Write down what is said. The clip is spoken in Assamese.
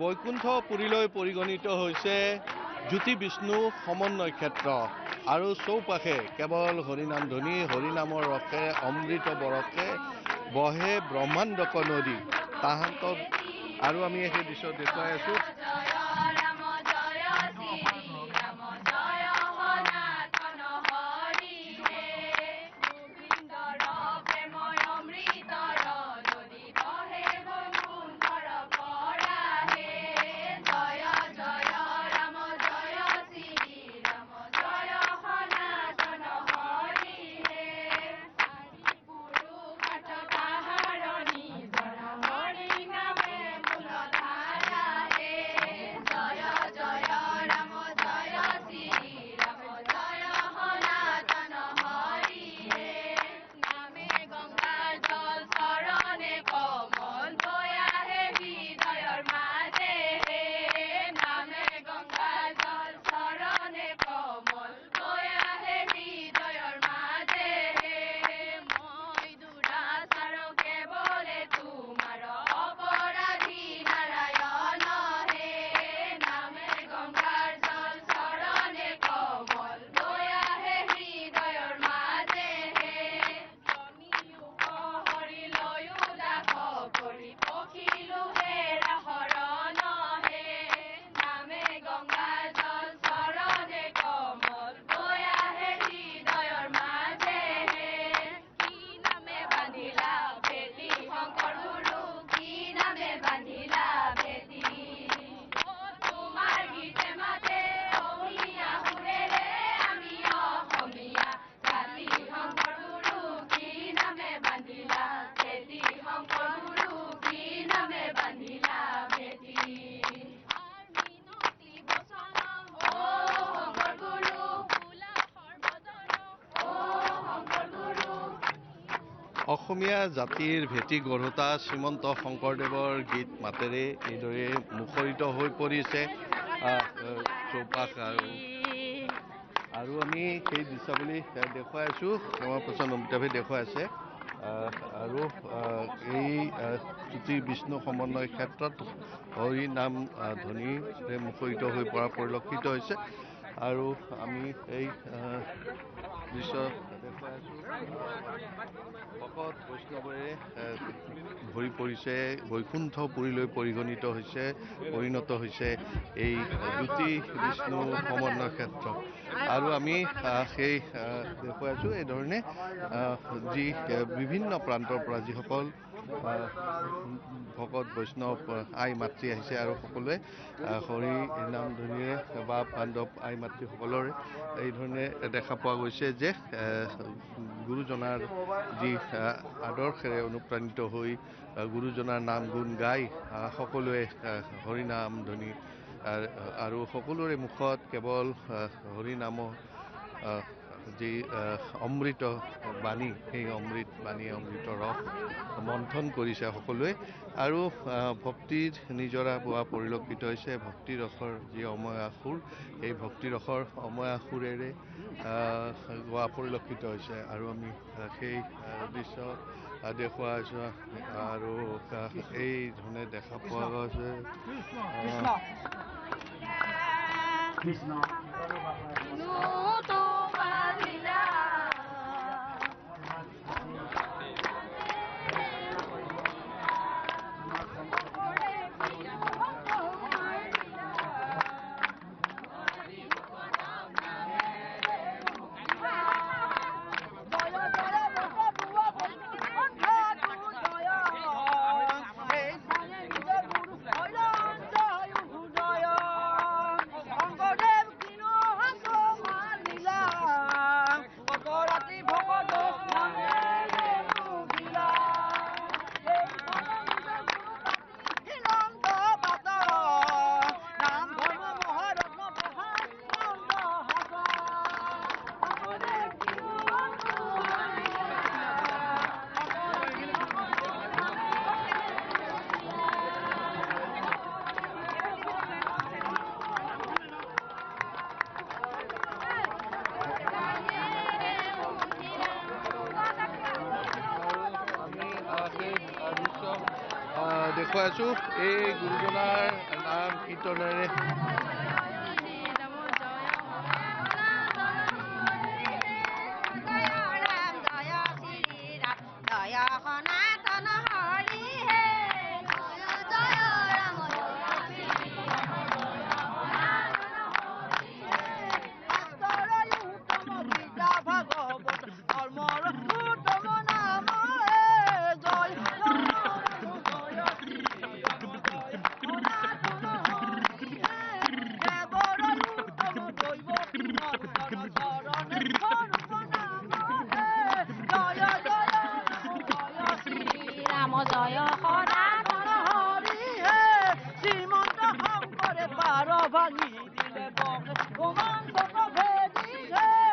বৈকুণ্ঠ পুৰীলৈ পৰিগণিত হৈছে জ্যোতি বিষ্ণু সমন্বয় ক্ষেত্ৰ আৰু চৌপাশে কেৱল হৰিনাম ধ্বনি হৰিনামৰ ৰসে অমৃত বৰসে বহে ব্ৰহ্মাণ্ডক নদী তাহান্তক আৰু আমি সেই দৃশ্য দেখুৱাই আছো। অসমীয়া জাতিৰ ভেটি গঢ়োতা শ্ৰীমন্ত শংকৰদেৱৰ গীত মাতেৰে এইদৰে মুখৰিত হৈ পৰিছে চৌপাশ আৰু আমি সেই দৃশ্যাৱলী দেখুৱাই আছো। আমাৰ প্ৰচণ্ড অমিতাভে দেখুৱাই আছে আৰু এই জ্যোতি বিষ্ণু সমন্বয় ক্ষেত্ৰত হৰি নাম ধ্বনিৰে মুখৰিত হৈ পৰা পৰিলক্ষিত হৈছে আৰু আমি এই দৃশ্য দেখুৱাই আছো। ভকত বৈষ্ণৱৰে ভৰি পৰিছে বৈকুণ্ঠ পুৰীলৈ পৰিগণিত হৈছে পৰিণত হৈছে এই জ্যোতি বিষ্ণু সমন্বয় ক্ষেত্ৰ আৰু আমি সেই দেখুৱাই আছো। এই ধৰণে যি বিভিন্ন প্ৰান্তৰ পৰা যিসকল ভকত বৈষ্ণৱ আই মাতৃ আহিছে আৰু সকলোৱে হৰি নাম ধ্বনিৰে বা পাণ্ডৱ আই মাতৃসকলৰে এই ধৰণে দেখা পোৱা গৈছে যে গুৰুজনাৰ যি আদৰ্শেৰে অনুপ্ৰাণিত হৈ গুৰুজনাৰ নাম গুণ গাই সকলোৱে হৰিনাম ধ্বনি আৰু সকলোৰে মুখত কেৱল হৰিনাম যি অমৃত বাণী সেই অমৃত বাণী অমৃত ৰস মন্থন কৰিছে সকলোৱে আৰু ভক্তিৰ নিজৰা বোৱা পৰিলক্ষিত হৈছে। ভক্তি ৰসৰ যি অময়া সুৰ এই ভক্তি ৰসৰ অময়া সুৰেৰে গোৱা পৰিলক্ষিত হৈছে আৰু আমি সেই দৃশ্য দেখুওৱা হৈছো আৰু এই ধৰণে দেখা পোৱা গৈছে। দেখুৱাই আছো এই গুৰুজনাৰ কীৰ্তনেৰে জয় সনাতন হৰি হে শ্ৰীমন্ত শংকৰে পাৰ ভাঙি দিলে বকে ভেদি হে